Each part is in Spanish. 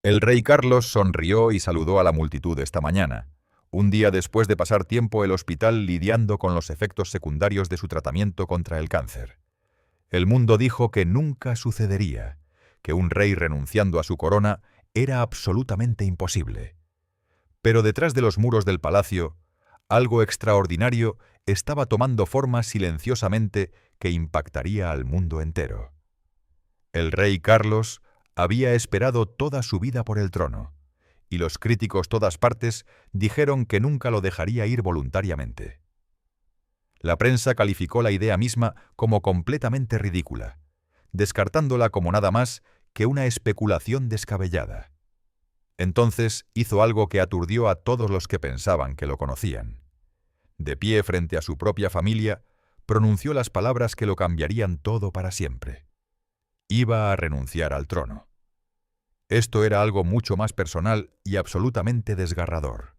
El rey Carlos sonrió y saludó a la multitud esta mañana, un día después de pasar tiempo en el hospital lidiando con los efectos secundarios de su tratamiento contra el cáncer. El mundo dijo que nunca sucedería, que un rey renunciando a su corona era absolutamente imposible. Pero detrás de los muros del palacio, algo extraordinario estaba tomando forma silenciosamente que impactaría al mundo entero. El rey Carlos había esperado toda su vida por el trono, y los críticos todas partes dijeron que nunca lo dejaría ir voluntariamente. La prensa calificó la idea misma como completamente ridícula, descartándola como nada más que una especulación descabellada. Entonces hizo algo que aturdió a todos los que pensaban que lo conocían. De pie frente a su propia familia, pronunció las palabras que lo cambiarían todo para siempre. Iba a renunciar al trono. Esto era algo mucho más personal y absolutamente desgarrador.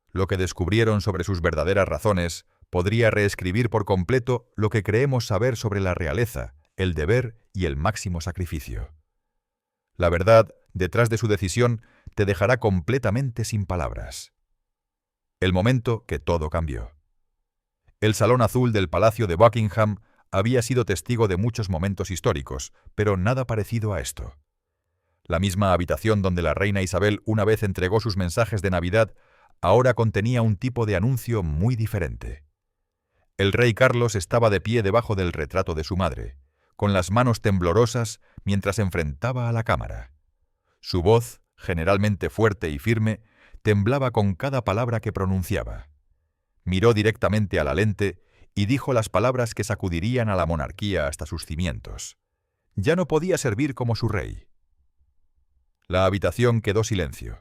Lo que descubrieron sobre sus verdaderas razones podría reescribir por completo lo que creemos saber sobre la realeza, el deber y el máximo sacrificio. La verdad, detrás de su decisión, te dejará completamente sin palabras. El momento que todo cambió. El Salón Azul del Palacio de Buckingham había sido testigo de muchos momentos históricos, pero nada parecido a esto. La misma habitación donde la reina Isabel una vez entregó sus mensajes de Navidad ahora contenía un tipo de anuncio muy diferente. El rey Carlos estaba de pie debajo del retrato de su madre, con las manos temblorosas mientras enfrentaba a la cámara. Su voz, generalmente fuerte y firme, temblaba con cada palabra que pronunciaba. Miró directamente a la lente y dijo las palabras que sacudirían a la monarquía hasta sus cimientos. Ya no podía servir como su rey. La habitación quedó silencio.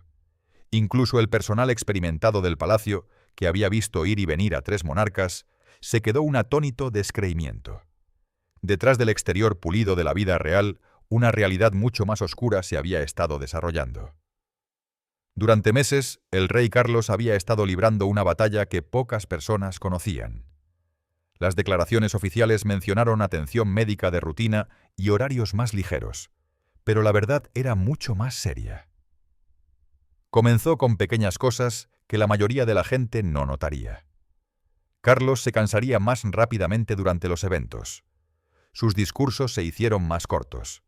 Incluso el personal experimentado del palacio, que había visto ir y venir a 3 monarcas, se quedó un atónito descreimiento. Detrás del exterior pulido de la vida real, una realidad mucho más oscura se había estado desarrollando. Durante meses, el rey Carlos había estado librando una batalla que pocas personas conocían. Las declaraciones oficiales mencionaron atención médica de rutina y horarios más ligeros, pero la verdad era mucho más seria. Comenzó con pequeñas cosas que la mayoría de la gente no notaría. Carlos se cansaría más rápidamente durante los eventos. Sus discursos se hicieron más cortos.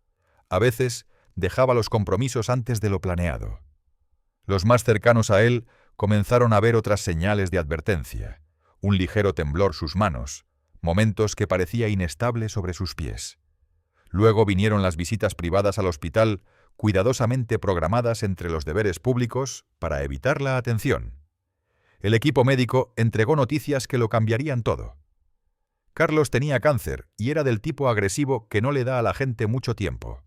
A veces dejaba los compromisos antes de lo planeado. Los más cercanos a él comenzaron a ver otras señales de advertencia, un ligero temblor sus manos, momentos que parecía inestable sobre sus pies. Luego vinieron las visitas privadas al hospital, cuidadosamente programadas entre los deberes públicos para evitar la atención. El equipo médico entregó noticias que lo cambiarían todo. Carlos tenía cáncer y era del tipo agresivo que no le da a la gente mucho tiempo.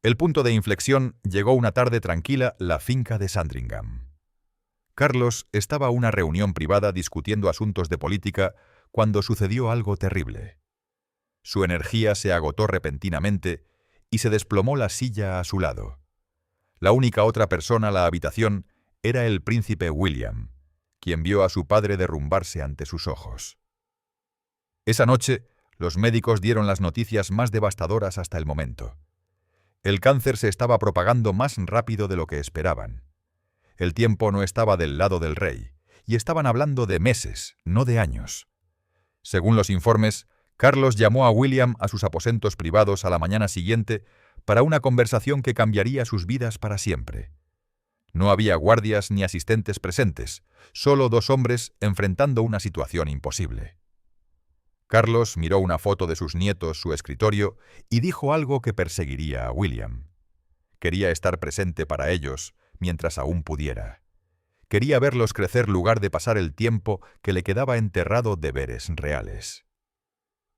El punto de inflexión llegó una tarde tranquila en la finca de Sandringham. Carlos estaba a una reunión privada discutiendo asuntos de política cuando sucedió algo terrible. Su energía se agotó repentinamente y se desplomó la silla a su lado. La única otra persona en la habitación era el príncipe William, quien vio a su padre derrumbarse ante sus ojos. Esa noche, los médicos dieron las noticias más devastadoras hasta el momento. El cáncer se estaba propagando más rápido de lo que esperaban. El tiempo no estaba del lado del rey, y estaban hablando de meses, no de años. Según los informes, Carlos llamó a William a sus aposentos privados a la mañana siguiente para una conversación que cambiaría sus vidas para siempre. No había guardias ni asistentes presentes, solo 2 hombres enfrentando una situación imposible. Carlos miró una foto de sus nietos, su escritorio, y dijo algo que perseguiría a William. Quería estar presente para ellos, mientras aún pudiera. Quería verlos crecer lugar de pasar el tiempo que le quedaba enterrado deberes reales.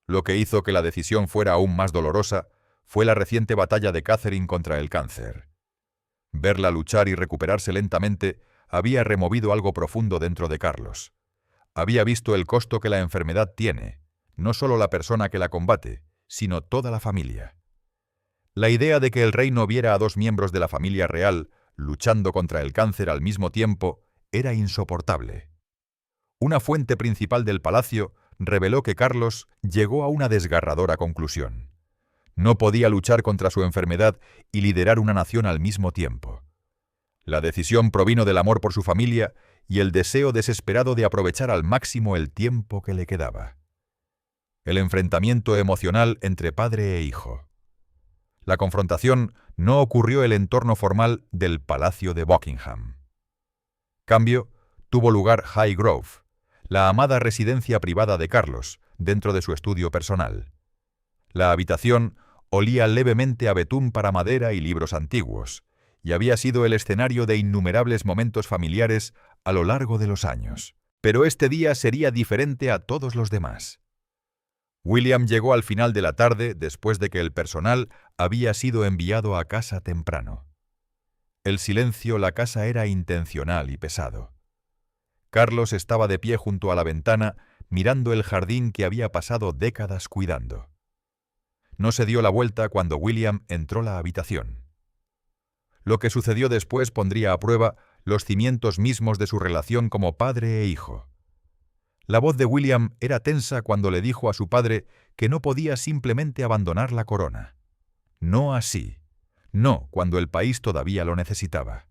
Lo que hizo que la decisión fuera aún más dolorosa fue la reciente batalla de Catherine contra el cáncer. Verla luchar y recuperarse lentamente había removido algo profundo dentro de Carlos. Había visto el costo que la enfermedad tiene, no solo la persona que la combate, sino toda la familia. La idea de que el rey no viera a 2 miembros de la familia real luchando contra el cáncer al mismo tiempo era insoportable. Una fuente principal del palacio reveló que Carlos llegó a una desgarradora conclusión. No podía luchar contra su enfermedad y liderar una nación al mismo tiempo. La decisión provino del amor por su familia y el deseo desesperado de aprovechar al máximo el tiempo que le quedaba. El enfrentamiento emocional entre padre e hijo. La confrontación no ocurrió en el entorno formal del Palacio de Buckingham. Cambio, tuvo lugar Highgrove, la amada residencia privada de Carlos, dentro de su estudio personal. La habitación olía levemente a betún para madera y libros antiguos, y había sido el escenario de innumerables momentos familiares a lo largo de los años. Pero este día sería diferente a todos los demás. William llegó al final de la tarde después de que el personal había sido enviado a casa temprano. El silencio la casa era intencional y pesado. Carlos estaba de pie junto a la ventana, mirando el jardín que había pasado décadas cuidando. No se dio la vuelta cuando William entró a la habitación. Lo que sucedió después pondría a prueba los cimientos mismos de su relación como padre e hijo. La voz de William era tensa cuando le dijo a su padre que no podía simplemente abandonar la corona. No así. No cuando el país todavía lo necesitaba.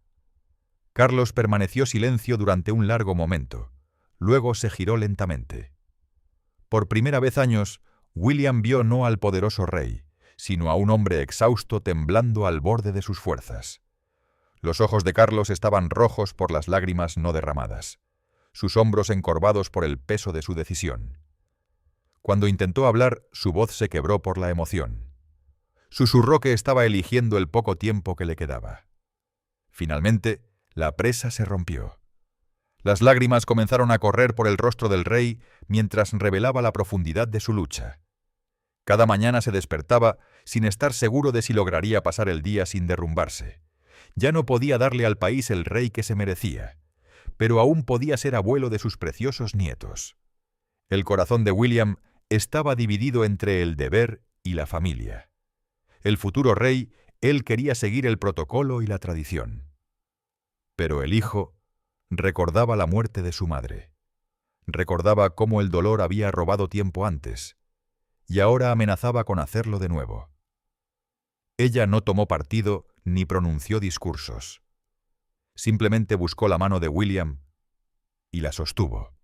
Carlos permaneció silencio durante un largo momento. Luego se giró lentamente. Por primera vez en años, William vio no al poderoso rey, sino a un hombre exhausto temblando al borde de sus fuerzas. Los ojos de Carlos estaban rojos por las lágrimas no derramadas, sus hombros encorvados por el peso de su decisión. Cuando intentó hablar, su voz se quebró por la emoción. Susurró que estaba eligiendo el poco tiempo que le quedaba. Finalmente, la presa se rompió. Las lágrimas comenzaron a correr por el rostro del rey mientras revelaba la profundidad de su lucha. Cada mañana se despertaba sin estar seguro de si lograría pasar el día sin derrumbarse. Ya no podía darle al país el rey que se merecía, pero aún podía ser abuelo de sus preciosos nietos. El corazón de William estaba dividido entre el deber y la familia. El futuro rey, él quería seguir el protocolo y la tradición. Pero el hijo recordaba la muerte de su madre. Recordaba cómo el dolor había robado tiempo antes, y ahora amenazaba con hacerlo de nuevo. Ella no tomó partido ni pronunció discursos. Simplemente buscó la mano de William y la sostuvo,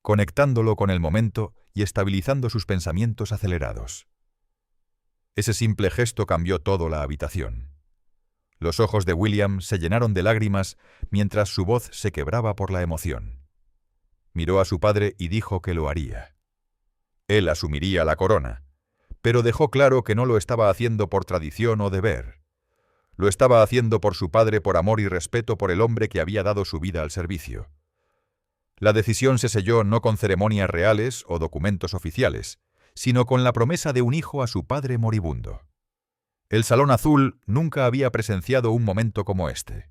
conectándolo con el momento y estabilizando sus pensamientos acelerados. Ese simple gesto cambió toda la habitación. Los ojos de William se llenaron de lágrimas mientras su voz se quebraba por la emoción. Miró a su padre y dijo que lo haría. Él asumiría la corona, pero dejó claro que no lo estaba haciendo por tradición o deber. Lo estaba haciendo por su padre, por amor y respeto por el hombre que había dado su vida al servicio. La decisión se selló no con ceremonias reales o documentos oficiales, sino con la promesa de un hijo a su padre moribundo. El Salón Azul nunca había presenciado un momento como este.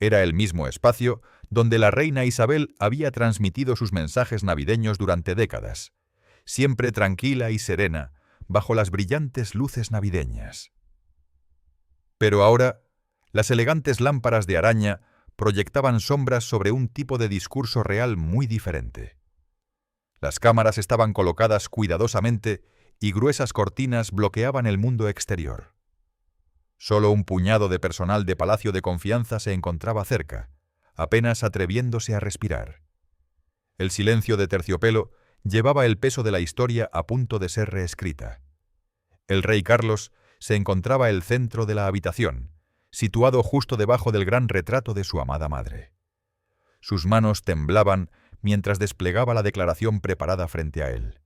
Era el mismo espacio donde la reina Isabel había transmitido sus mensajes navideños durante décadas, siempre tranquila y serena, bajo las brillantes luces navideñas. Pero ahora, las elegantes lámparas de araña proyectaban sombras sobre un tipo de discurso real muy diferente. Las cámaras estaban colocadas cuidadosamente y gruesas cortinas bloqueaban el mundo exterior. Solo un puñado de personal de Palacio de Confianza se encontraba cerca, apenas atreviéndose a respirar. El silencio de terciopelo llevaba el peso de la historia a punto de ser reescrita. El rey Carlos se encontraba el centro de la habitación, situado justo debajo del gran retrato de su amada madre. Sus manos temblaban mientras desplegaba la declaración preparada frente a él.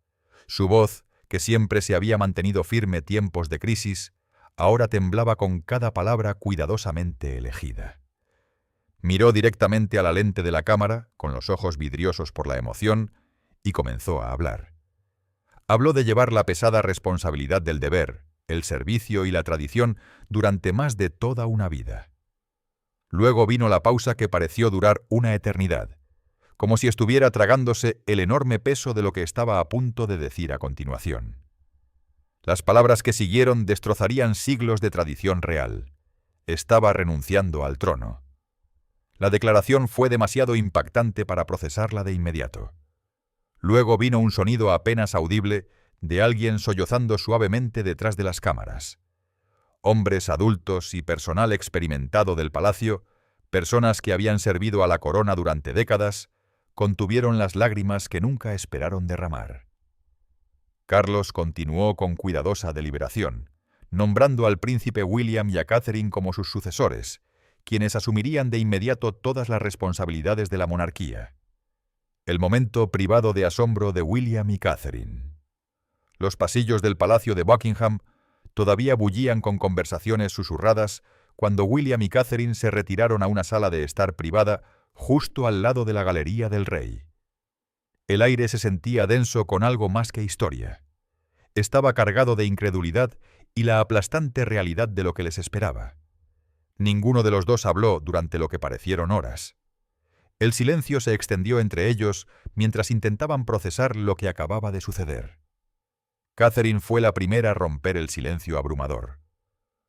Su voz, que siempre se había mantenido firme tiempos de crisis, ahora temblaba con cada palabra cuidadosamente elegida. Miró directamente a la lente de la cámara, con los ojos vidriosos por la emoción, y comenzó a hablar. Habló de llevar la pesada responsabilidad del deber, el servicio y la tradición durante más de toda una vida. Luego vino la pausa que pareció durar una eternidad, como si estuviera tragándose el enorme peso de lo que estaba a punto de decir a continuación. Las palabras que siguieron destrozarían siglos de tradición real. Estaba renunciando al trono. La declaración fue demasiado impactante para procesarla de inmediato. Luego vino un sonido apenas audible de alguien sollozando suavemente detrás de las cámaras. Hombres adultos y personal experimentado del palacio, personas que habían servido a la corona durante décadas, contuvieron las lágrimas que nunca esperaron derramar. Carlos continuó con cuidadosa deliberación, nombrando al príncipe William y a Catherine como sus sucesores, quienes asumirían de inmediato todas las responsabilidades de la monarquía. El momento privado de asombro de William y Catherine. Los pasillos del palacio de Buckingham todavía bullían con conversaciones susurradas cuando William y Catherine se retiraron a una sala de estar privada justo al lado de la galería del rey. El aire se sentía denso con algo más que historia. Estaba cargado de incredulidad y la aplastante realidad de lo que les esperaba. Ninguno de los dos habló durante lo que parecieron horas. El silencio se extendió entre ellos mientras intentaban procesar lo que acababa de suceder. Catherine fue la primera a romper el silencio abrumador.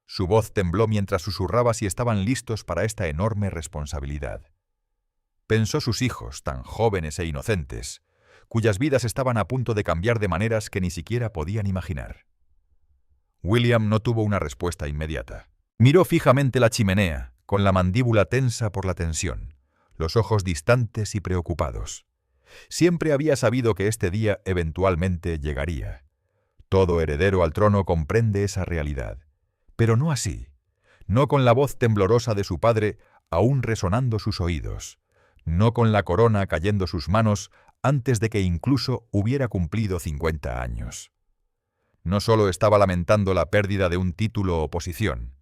Su voz tembló mientras susurraba si estaban listos para esta enorme responsabilidad. Pensó sus hijos, tan jóvenes e inocentes, cuyas vidas estaban a punto de cambiar de maneras que ni siquiera podían imaginar. William no tuvo una respuesta inmediata. Miró fijamente la chimenea, con la mandíbula tensa por la tensión, los ojos distantes y preocupados. Siempre había sabido que este día eventualmente llegaría. Todo heredero al trono comprende esa realidad. Pero no así, no con la voz temblorosa de su padre aún resonando sus oídos, no con la corona cayendo sus manos antes de que incluso hubiera cumplido 50 años. No solo estaba lamentando la pérdida de un título o posición,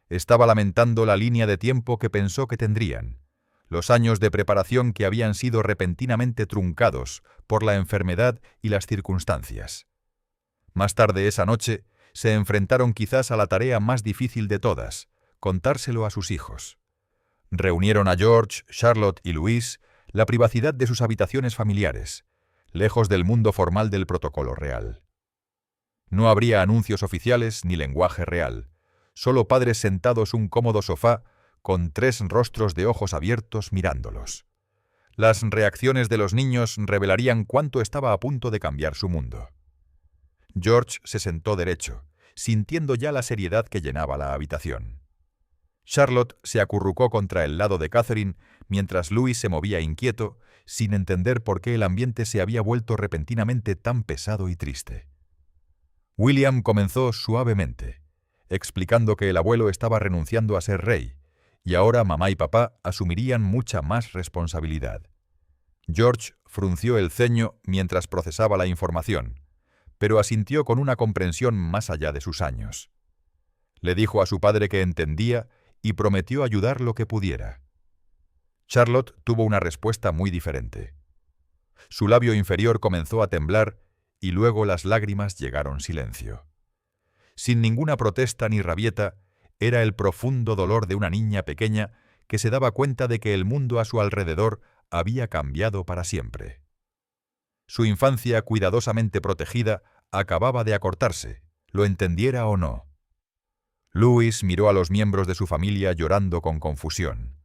estaba lamentando la línea de tiempo que pensó que tendrían, los años de preparación que habían sido repentinamente truncados por la enfermedad y las circunstancias. Más tarde esa noche, se enfrentaron quizás a la tarea más difícil de todas, contárselo a sus hijos. Reunieron a George, Charlotte y Louise la privacidad de sus habitaciones familiares, lejos del mundo formal del protocolo real. No habría anuncios oficiales ni lenguaje real, solo padres sentados en un cómodo sofá con 3 rostros de ojos abiertos mirándolos. Las reacciones de los niños revelarían cuánto estaba a punto de cambiar su mundo. George se sentó derecho, sintiendo ya la seriedad que llenaba la habitación. Charlotte se acurrucó contra el lado de Catherine, mientras Louis se movía inquieto, sin entender por qué el ambiente se había vuelto repentinamente tan pesado y triste. William comenzó suavemente, explicando que el abuelo estaba renunciando a ser rey, y ahora mamá y papá asumirían mucha más responsabilidad. George frunció el ceño mientras procesaba la información, pero asintió con una comprensión más allá de sus años. Le dijo a su padre que entendía y prometió ayudar lo que pudiera. Charlotte tuvo una respuesta muy diferente. Su labio inferior comenzó a temblar y luego las lágrimas llegaron silencio. Sin ninguna protesta ni rabieta, era el profundo dolor de una niña pequeña que se daba cuenta de que el mundo a su alrededor había cambiado para siempre. Su infancia cuidadosamente protegida acababa de acortarse, lo entendiera o no. Louis miró a los miembros de su familia llorando con confusión.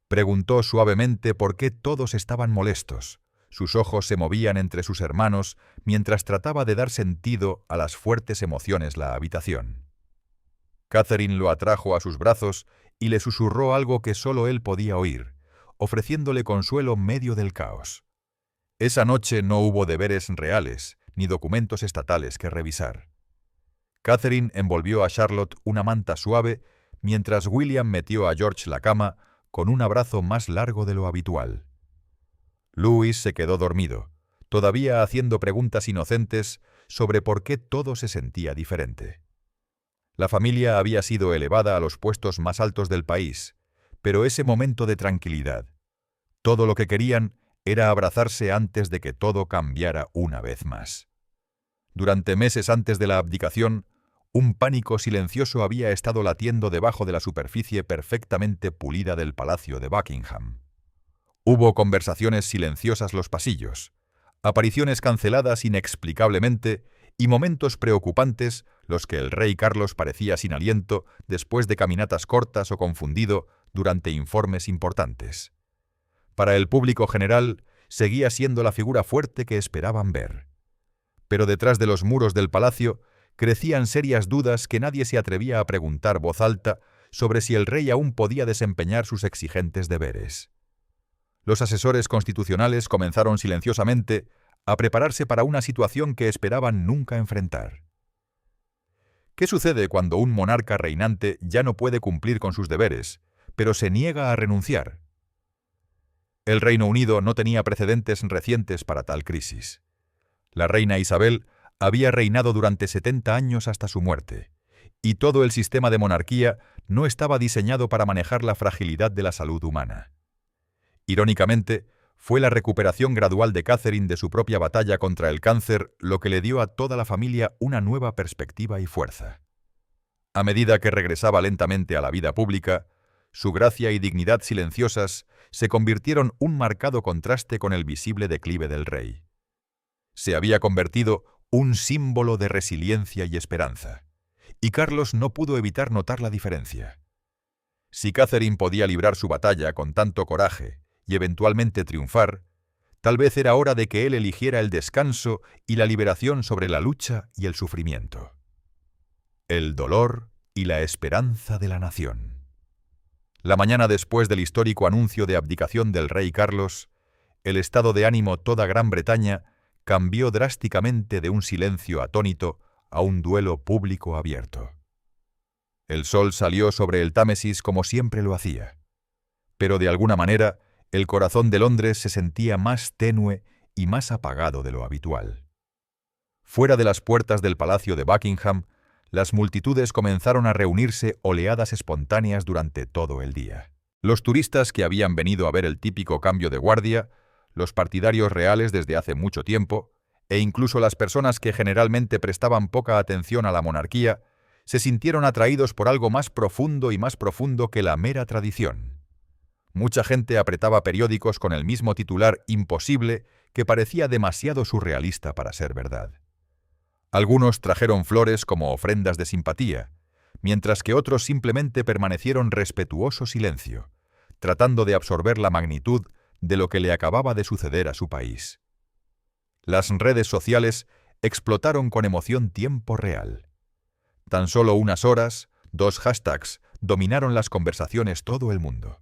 Preguntó suavemente por qué todos estaban molestos. Sus ojos se movían entre sus hermanos mientras trataba de dar sentido a las fuertes emociones la habitación. Catherine lo atrajo a sus brazos y le susurró algo que solo él podía oír, ofreciéndole consuelo en medio del caos. Esa noche no hubo deberes reales ni documentos estatales que revisar. Catherine envolvió a Charlotte una manta suave, mientras William metió a George la cama con un abrazo más largo de lo habitual. Louis se quedó dormido, todavía haciendo preguntas inocentes sobre por qué todo se sentía diferente. La familia había sido elevada a los puestos más altos del país, pero ese momento de tranquilidad, todo lo que querían era abrazarse antes de que todo cambiara una vez más. Durante meses antes de la abdicación, un pánico silencioso había estado latiendo debajo de la superficie perfectamente pulida del palacio de Buckingham. Hubo conversaciones silenciosas los pasillos, apariciones canceladas inexplicablemente y momentos preocupantes los que el rey Carlos parecía sin aliento después de caminatas cortas o confundido durante informes importantes. Para el público general, seguía siendo la figura fuerte que esperaban ver. Pero detrás de los muros del palacio crecían serias dudas que nadie se atrevía a preguntar voz alta sobre si el rey aún podía desempeñar sus exigentes deberes. Los asesores constitucionales comenzaron silenciosamente a prepararse para una situación que esperaban nunca enfrentar. ¿Qué sucede cuando un monarca reinante ya no puede cumplir con sus deberes, pero se niega a renunciar? El Reino Unido no tenía precedentes recientes para tal crisis. La reina Isabel había reinado durante 70 años hasta su muerte, y todo el sistema de monarquía no estaba diseñado para manejar la fragilidad de la salud humana. Irónicamente, fue la recuperación gradual de Catherine de su propia batalla contra el cáncer lo que le dio a toda la familia una nueva perspectiva y fuerza. A medida que regresaba lentamente a la vida pública, su gracia y dignidad silenciosas se convirtieron un marcado contraste con el visible declive del rey. Se había convertido un símbolo de resiliencia y esperanza, y Carlos no pudo evitar notar la diferencia. Si Catherine podía librar su batalla con tanto coraje y eventualmente triunfar, tal vez era hora de que él eligiera el descanso y la liberación sobre la lucha y el sufrimiento. El dolor y la esperanza de la nación. La mañana después del histórico anuncio de abdicación del rey Carlos, el estado de ánimo toda Gran Bretaña cambió drásticamente de un silencio atónito a un duelo público abierto. El sol salió sobre el Támesis como siempre lo hacía, pero de alguna manera el corazón de Londres se sentía más tenue y más apagado de lo habitual. Fuera de las puertas del Palacio de Buckingham, las multitudes comenzaron a reunirse oleadas espontáneas durante todo el día. Los turistas que habían venido a ver el típico cambio de guardia, los partidarios reales desde hace mucho tiempo, e incluso las personas que generalmente prestaban poca atención a la monarquía, se sintieron atraídos por algo más profundo y más profundo que la mera tradición. Mucha gente apretaba periódicos con el mismo titular imposible que parecía demasiado surrealista para ser verdad. Algunos trajeron flores como ofrendas de simpatía, mientras que otros simplemente permanecieron respetuoso silencio, tratando de absorber la magnitud de lo que le acababa de suceder a su país. Las redes sociales explotaron con emoción tiempo real. Tan solo unas horas, 2 hashtags dominaron las conversaciones todo el mundo.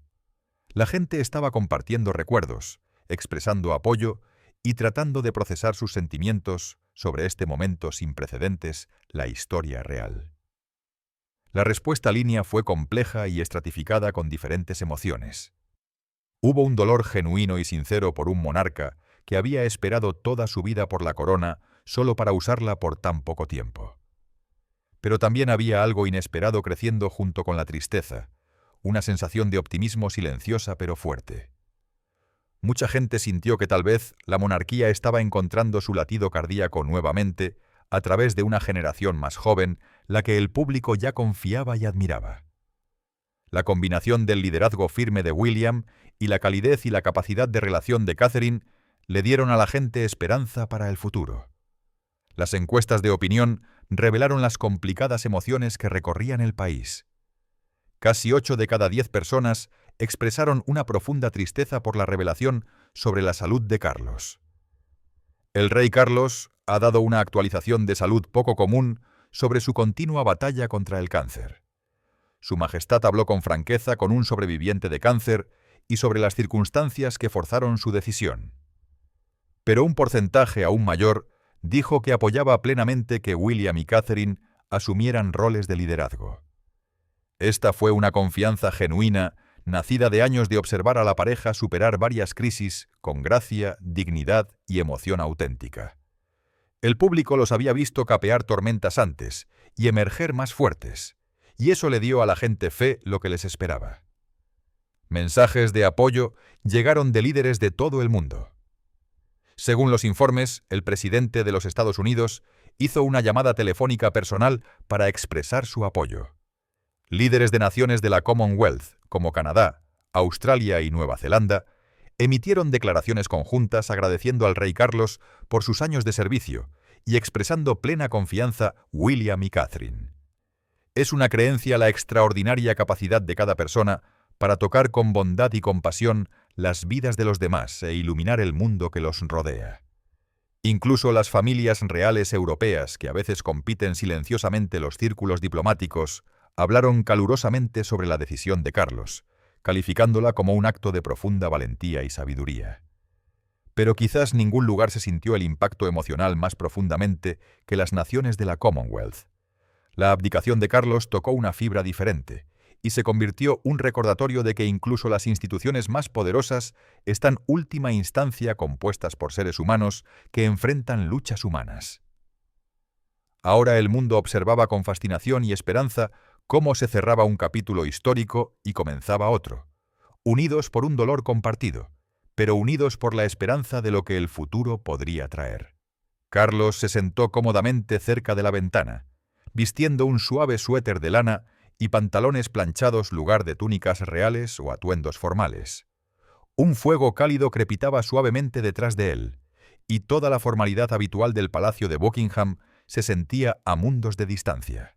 La gente estaba compartiendo recuerdos, expresando apoyo y tratando de procesar sus sentimientos sobre este momento sin precedentes, la historia real. La respuesta línea fue compleja y estratificada con diferentes emociones. Hubo un dolor genuino y sincero por un monarca que había esperado toda su vida por la corona solo para usarla por tan poco tiempo. Pero también había algo inesperado creciendo junto con la tristeza, una sensación de optimismo silenciosa pero fuerte. Mucha gente sintió que tal vez la monarquía estaba encontrando su latido cardíaco nuevamente a través de una generación más joven, la que el público ya confiaba y admiraba. La combinación del liderazgo firme de William y la calidez y la capacidad de relación de Catherine le dieron a la gente esperanza para el futuro. Las encuestas de opinión revelaron las complicadas emociones que recorrían el país. Casi 8 de cada 10 personas expresaron una profunda tristeza por la revelación sobre la salud de Carlos. El rey Carlos ha dado una actualización de salud poco común sobre su continua batalla contra el cáncer. Su Majestad habló con franqueza con un sobreviviente de cáncer y sobre las circunstancias que forzaron su decisión. Pero un porcentaje aún mayor dijo que apoyaba plenamente que William y Catherine asumieran roles de liderazgo. Esta fue una confianza genuina, nacida de años de observar a la pareja superar varias crisis con gracia, dignidad y emoción auténtica. El público los había visto capear tormentas antes y emerger más fuertes, y eso le dio a la gente fe lo que les esperaba. Mensajes de apoyo llegaron de líderes de todo el mundo. Según los informes, el presidente de los Estados Unidos hizo una llamada telefónica personal para expresar su apoyo. Líderes de naciones de la Commonwealth, como Canadá, Australia y Nueva Zelanda, emitieron declaraciones conjuntas agradeciendo al rey Carlos por sus años de servicio y expresando plena confianza William y Catherine. Es una creencia la extraordinaria capacidad de cada persona para tocar con bondad y compasión las vidas de los demás e iluminar el mundo que los rodea. Incluso las familias reales europeas, que a veces compiten silenciosamente en los círculos diplomáticos, hablaron calurosamente sobre la decisión de Carlos, calificándola como un acto de profunda valentía y sabiduría. Pero quizás ningún lugar se sintió el impacto emocional más profundamente que las naciones de la Commonwealth. La abdicación de Carlos tocó una fibra diferente, y se convirtió un recordatorio de que incluso las instituciones más poderosas están última instancia compuestas por seres humanos que enfrentan luchas humanas. Ahora el mundo observaba con fascinación y esperanza cómo se cerraba un capítulo histórico y comenzaba otro, unidos por un dolor compartido, pero unidos por la esperanza de lo que el futuro podría traer. Carlos se sentó cómodamente cerca de la ventana, vistiendo un suave suéter de lana y pantalones planchados lugar de túnicas reales o atuendos formales. Un fuego cálido crepitaba suavemente detrás de él, y toda la formalidad habitual del Palacio de Buckingham se sentía a mundos de distancia.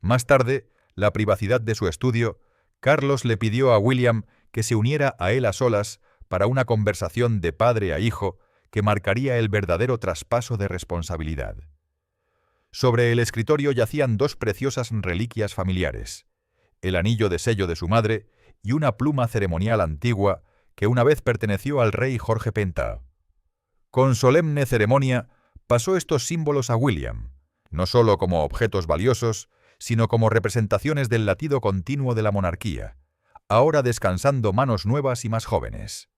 Más tarde, la privacidad de su estudio, Carlos le pidió a William que se uniera a él a solas para una conversación de padre a hijo que marcaría el verdadero traspaso de responsabilidad. Sobre el escritorio yacían dos preciosas reliquias familiares, el anillo de sello de su madre y una pluma ceremonial antigua que una vez perteneció al rey Jorge Pentá. Con solemne ceremonia pasó estos símbolos a William, no solo como objetos valiosos, sino como representaciones del latido continuo de la monarquía, ahora descansando manos nuevas y más jóvenes.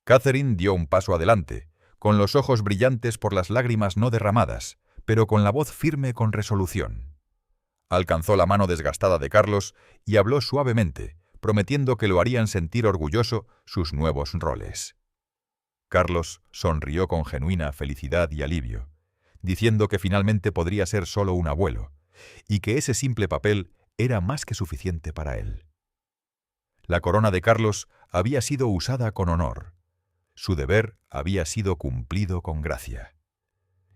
Catherine dio un paso adelante, con los ojos brillantes por las lágrimas no derramadas, pero con la voz firme con resolución. Alcanzó la mano desgastada de Carlos y habló suavemente, prometiendo que lo harían sentir orgulloso sus nuevos roles. Carlos sonrió con genuina felicidad y alivio, diciendo que finalmente podría ser solo un abuelo, y que ese simple papel era más que suficiente para él. La corona de Carlos había sido usada con honor. Su deber había sido cumplido con gracia.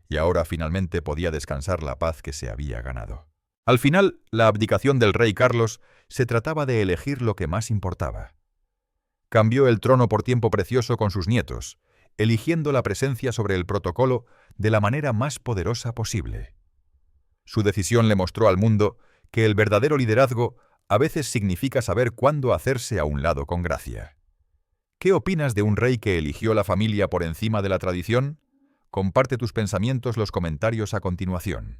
Y ahora finalmente podía descansar la paz que se había ganado. Al final, la abdicación del rey Carlos se trataba de elegir lo que más importaba. Cambió el trono por tiempo precioso con sus nietos, eligiendo la presencia sobre el protocolo de la manera más poderosa posible. Su decisión le mostró al mundo que el verdadero liderazgo a veces significa saber cuándo hacerse a un lado con gracia. ¿Qué opinas de un rey que eligió la familia por encima de la tradición? Comparte tus pensamientos en los comentarios a continuación.